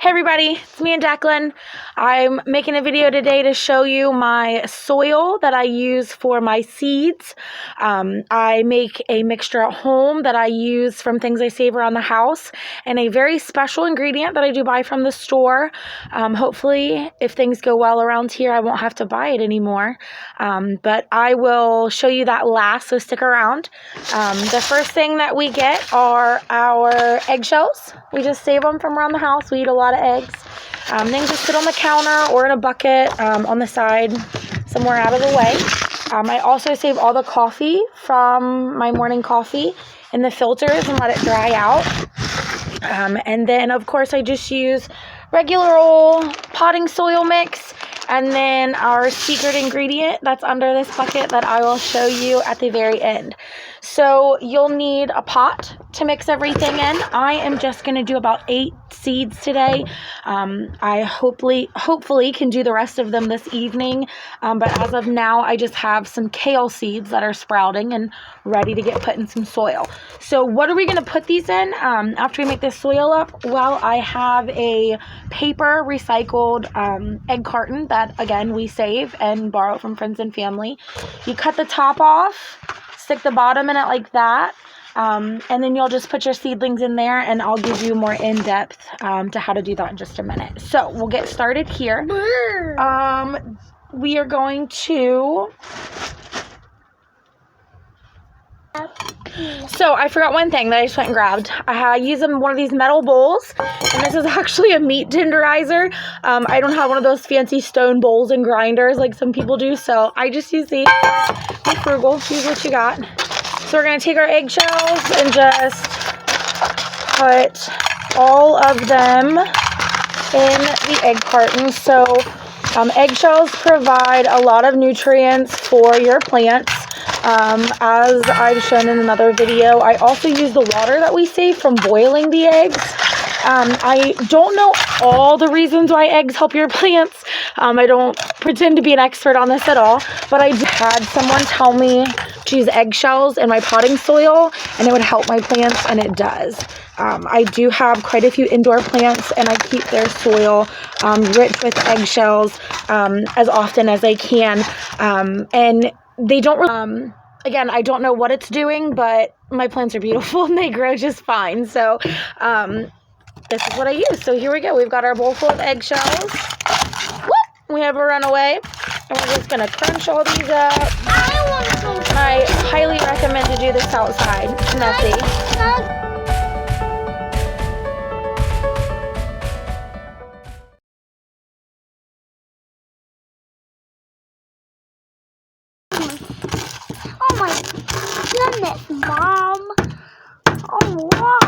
Hey everybody, it's me and Jacqueline. I'm making a video today to show you my soil that I use for my seeds. I make a mixture at home that I use from things I save around the house and a very special ingredient that I do buy from the store. Hopefully, if things go well around here, I won't have to buy it anymore. But I will show you that last, so stick around. The first thing that we get are our eggshells. We just save them from around the house. We eat a lot of eggs. They can just sit on the counter or in a bucket on the side, somewhere out of the way. I also save all the coffee from my morning coffee in the filters and let it dry out. And then, of course, I just use regular old potting soil mix. And then our secret ingredient that's under this bucket that I will show you at the very end. So you'll need a pot to mix everything in. I am just going to do about 8 seeds today. I hopefully can do the rest of them this evening. But as of now, I just have some kale seeds that are sprouting and ready to get put in some soil. So what are we going to put these in after we make this soil up? Well, I have a paper recycled egg carton that, again, we save and borrow from friends and family. You cut the top off, stick the bottom in it like that, and then you'll just put your seedlings in there, and I'll give you more in-depth to how to do that in just a minute. So we'll get started here. We are going to... So I forgot one thing that I just went and grabbed. I use one of these metal bowls, and this is actually a meat tenderizer. I don't have one of those fancy stone bowls and grinders like some people do, so I just use these. Be frugal, use what you got. So we're going to take our eggshells and just put all of them in the egg carton. So eggshells provide a lot of nutrients for your plants. As I've shown in another video, I also use the water that we save from boiling the eggs. I don't know all the reasons why eggs help your plants. I don't pretend to be an expert on this at all, but I had someone tell me to use eggshells in my potting soil and it would help my plants, and it does. I do have quite a few indoor plants, and I keep their soil rich with eggshells as often as I can. And they don't again, I don't know what it's doing, but my plants are beautiful and they grow just fine. So this is what I use. So here we go. We've got our bowl full of eggshells. Whoop! We have a runaway. And we're just going to crunch all these up. I highly recommend to do this outside. It's messy. Oh my goodness, Mom. Oh, wow.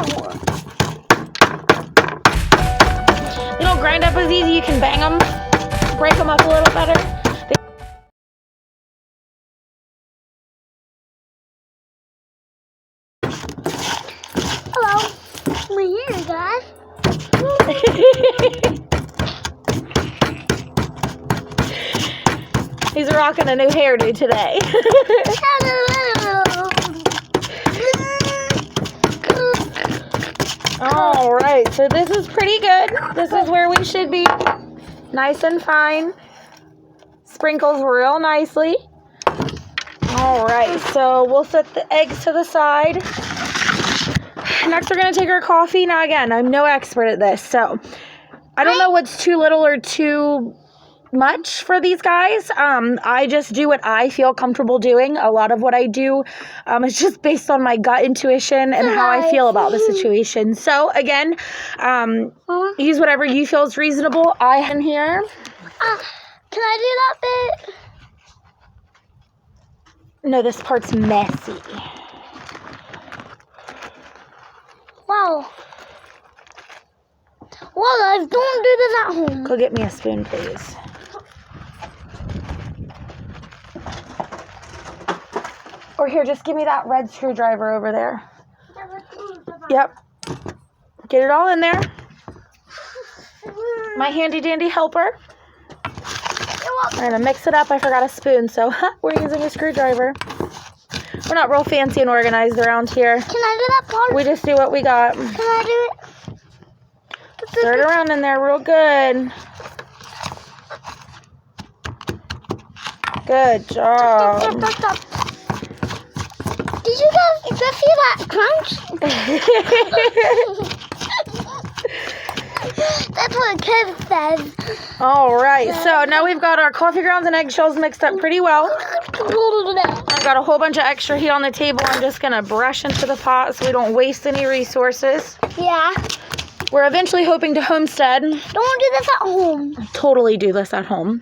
They don't grind up as easy. You can bang them, break them up a little better. Hello. We're here, guys. He's rocking a new hairdo today. All right, so this is pretty good. This is where we should be. Nice and fine. Sprinkles real nicely. All right, so we'll set the eggs to the side. Next, we're going to take our coffee. Now, again, I'm no expert at this, so I don't know what's too little or too much for these guys. I just do what I feel comfortable doing. A lot of what I do is just based on my gut intuition and how I feel about the situation. So again, use whatever you feel is reasonable. I am here. Can I do that bit? No, this part's messy. Wow. Well, guys, don't do this at home. Go get me a spoon, please. Or here, just give me that red screwdriver over there. Yep. Get it all in there. My handy dandy helper. We're going to mix it up. I forgot a spoon, so we're using a screwdriver. We're not real fancy and organized around here. Can I do that part? We just do what we got. Can I do it? Stir it around in there real good. Good job. Stop. Did you guys just see that crunch? That's what Kev says. All right, so now we've got our coffee grounds and eggshells mixed up pretty well. I've got a whole bunch of extra heat on the table. I'm just going to brush into the pot so we don't waste any resources. Yeah. We're eventually hoping to homestead. Don't do this at home. Totally do this at home.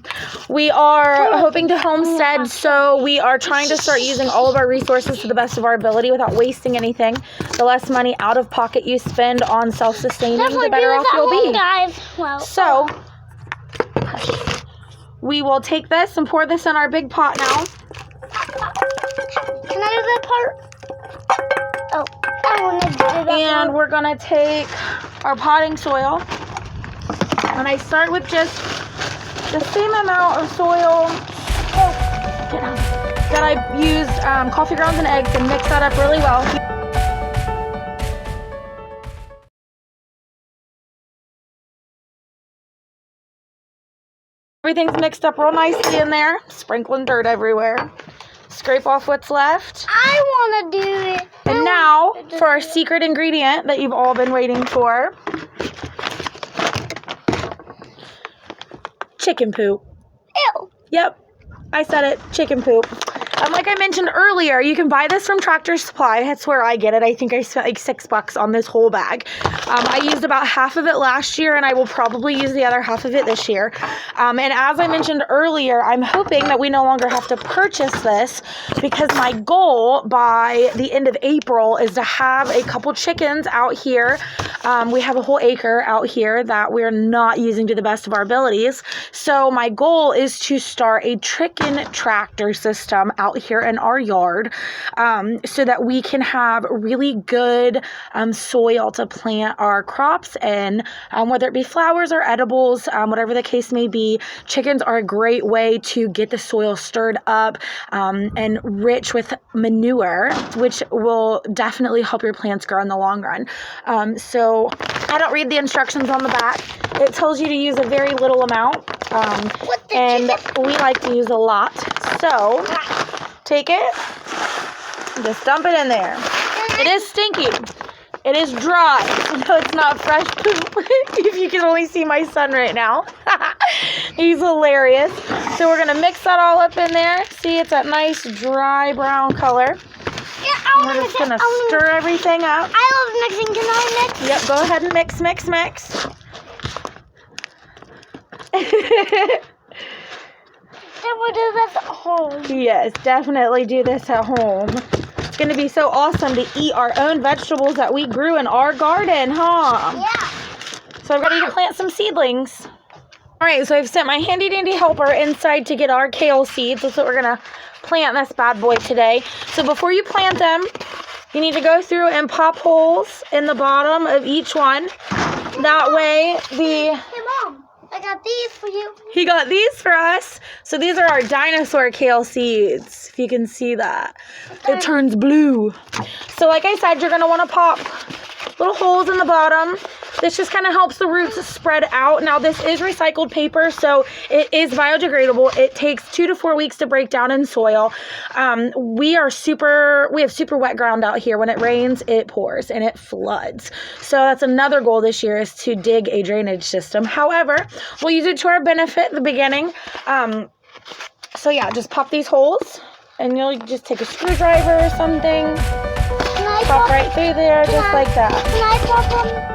We are hoping to homestead, so we are trying to start using all of our resources to the best of our ability without wasting anything. The less money out of pocket you spend on self-sustaining, the better off you'll be. Guys. Well, so, we will take this and pour this in our big pot now. Can I do that part? Oh, I want to do that And we're going to take our potting soil. And I start with just the same amount of soil that I used coffee grounds and eggs, and mix that up really well. Everything's mixed up real nicely in there. Sprinkling dirt everywhere. Scrape off what's left. I want to do it. And now for our secret ingredient that you've all been waiting for. Chicken poop. Ew. Yep, I said it. Chicken poop. Like I mentioned earlier, you can buy this from Tractor Supply. That's where I get it. I think I spent like $6 on this whole bag. I used about half of it last year, and I will probably use the other half of it this year. And as I mentioned earlier, I'm hoping that we no longer have to purchase this, because my goal by the end of April is to have a couple chickens out here. We have a whole acre out here that we're not using to the best of our abilities. So my goal is to start a chicken tractor system out here in our yard, so that we can have really good soil to plant our crops in, whether it be flowers or edibles, whatever the case may be. Chickens are a great way to get the soil stirred up and rich with manure, which will definitely help your plants grow in the long run. So I don't read the instructions on the back. It tells you to use a very little amount, and we like to use a lot. So take it, just dump it in there. It is stinky. It is dry. No, it's not fresh poop. If you can only see my son right now. He's hilarious. So we're going to mix that all up in there. See, it's that nice dry brown color. Yeah, we're just going to stir everything up. I love mixing. Can I mix? Yep, go ahead and mix. Then we'll do this at home. Yes, definitely do this at home. It's going to be so awesome to eat our own vegetables that we grew in our garden, huh? Yeah. So I'm ready to plant some seedlings. All right, so I've sent my handy dandy helper inside to get our kale seeds. That's what we're going to plant this bad boy today. So before you plant them, you need to go through and pop holes in the bottom of each one. That way Hey, Mom. I got these for you. He got these for us. So these are our dinosaur kale seeds, if you can see that. It turns blue. So like I said, you're going to want to pop little holes in the bottom. This just kind of helps the roots spread out. Now this is recycled paper, so it is biodegradable. It takes 2 to 4 weeks to break down in soil. We have super wet ground out here. When it rains, it pours and it floods. So that's another goal this year, is to dig a drainage system. However, we'll use it to our benefit in the beginning. So yeah, just pop these holes, and you'll just take a screwdriver or something. Pop right through there, just like that. Can I pop them?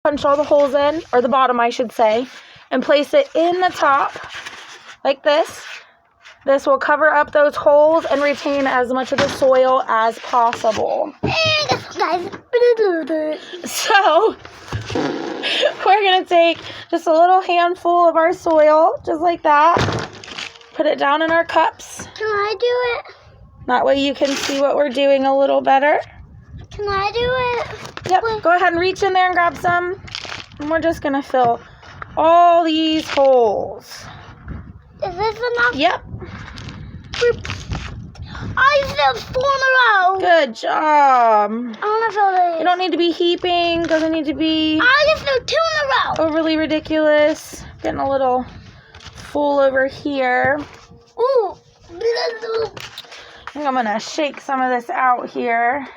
Punch all the holes in, or the bottom I should say, and place it in the top like this. This will cover up those holes and retain as much of the soil as possible. So we're going to take just a little handful of our soil, just like that. Put it down in our cups. Can I do it? That way you can see what we're doing a little better. Can I do it? Yep, go ahead and reach in there and grab some. And we're just going to fill all these holes. Is this enough? Yep. I filled 4 in a row. Good job. I want to fill it. You don't need to be heaping. Doesn't need to be I just filled 2 in a row. overly ridiculous. Getting a little full over here. Ooh. I think I'm going to shake some of this out here.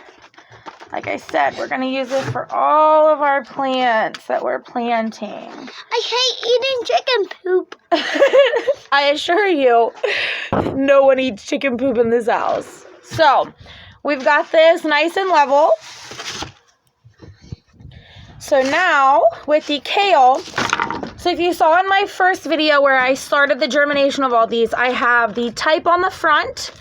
Like I said, we're going to use this for all of our plants that we're planting. I hate eating chicken poop. I assure you, no one eats chicken poop in this house. So, we've got this nice and level. So now, with the kale, so if you saw in my first video where I started the germination of all these, I have the type on the front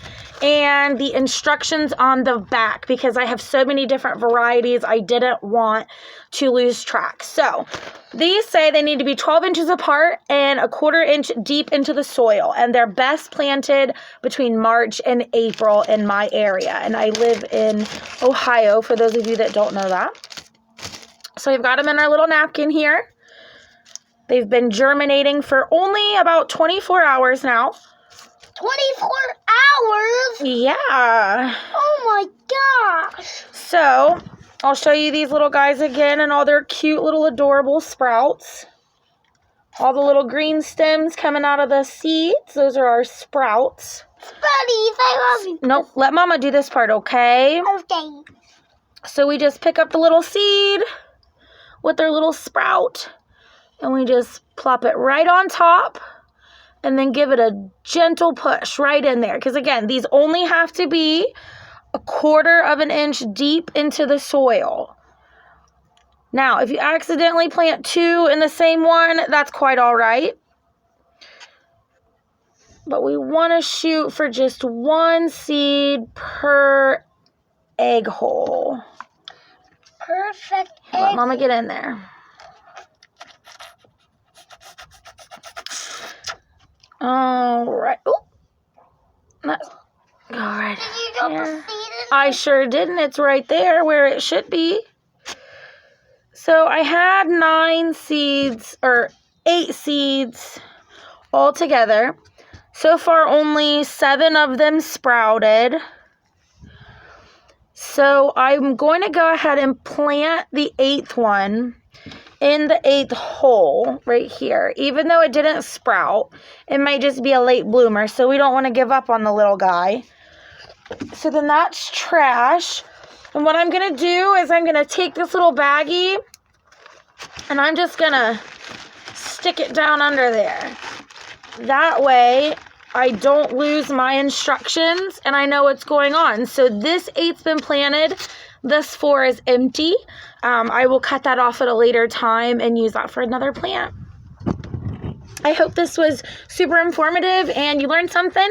and the instructions on the back because I have so many different varieties. I didn't want to lose track. So these say they need to be 12 inches apart and a 1/4 inch deep into the soil. And they're best planted between March and April in my area. And I live in Ohio, for those of you that don't know that. So we've got them in our little napkin here. They've been germinating for only about 24 hours now. 24 hours? Yeah. Oh my gosh. So, I'll show you these little guys again and all their cute little adorable sprouts. All the little green stems coming out of the seeds. Those are our sprouts. Sprouties, I love you. Nope, let Mama do this part, okay? Okay. So we just pick up the little seed with their little sprout. And we just plop it right on top. And then give it a gentle push right in there. Because again, these only have to be a 1/4 inch deep into the soil. Now, if you accidentally plant 2 in the same one, that's quite all right. But we want to shoot for just 1 seed per egg hole. Perfect egg. Let Mama get in there. All right. Oh, that's all right. Did you drop a seed in I sure didn't. It's right there where it should be. So I had 9 seeds or 8 seeds all together. So far, only 7 of them sprouted. So I'm going to go ahead and plant the 8th one in the 8th hole right here. Even though it didn't sprout, it might just be a late bloomer, so we don't want to give up on the little guy. So then that's trash. And what I'm going to do is I'm going to take this little baggie and I'm just going to stick it down under there. That way I don't lose my instructions and I know what's going on. So this 8th's been planted. This 4 is empty. I will cut that off at a later time and use that for another plant. I hope this was super informative and you learned something.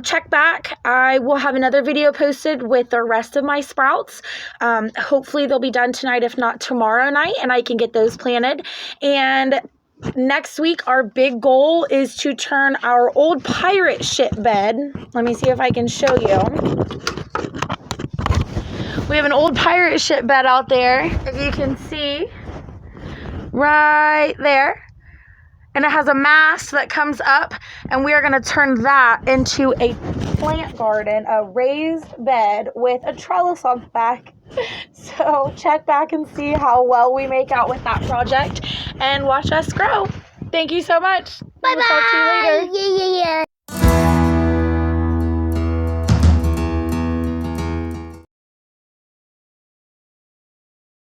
Check back. I will have another video posted with the rest of my sprouts. Hopefully they'll be done tonight, if not tomorrow night, and I can get those planted. And next week, our big goal is to turn our old pirate ship bed. Let me see if I can show you. We have an old pirate ship bed out there, as you can see, right there. And it has a mast that comes up, and we are going to turn that into a plant garden, a raised bed with a trellis on the back. So check back and see how well we make out with that project, and watch us grow. Thank you so much. Bye-bye. We'll talk to you later.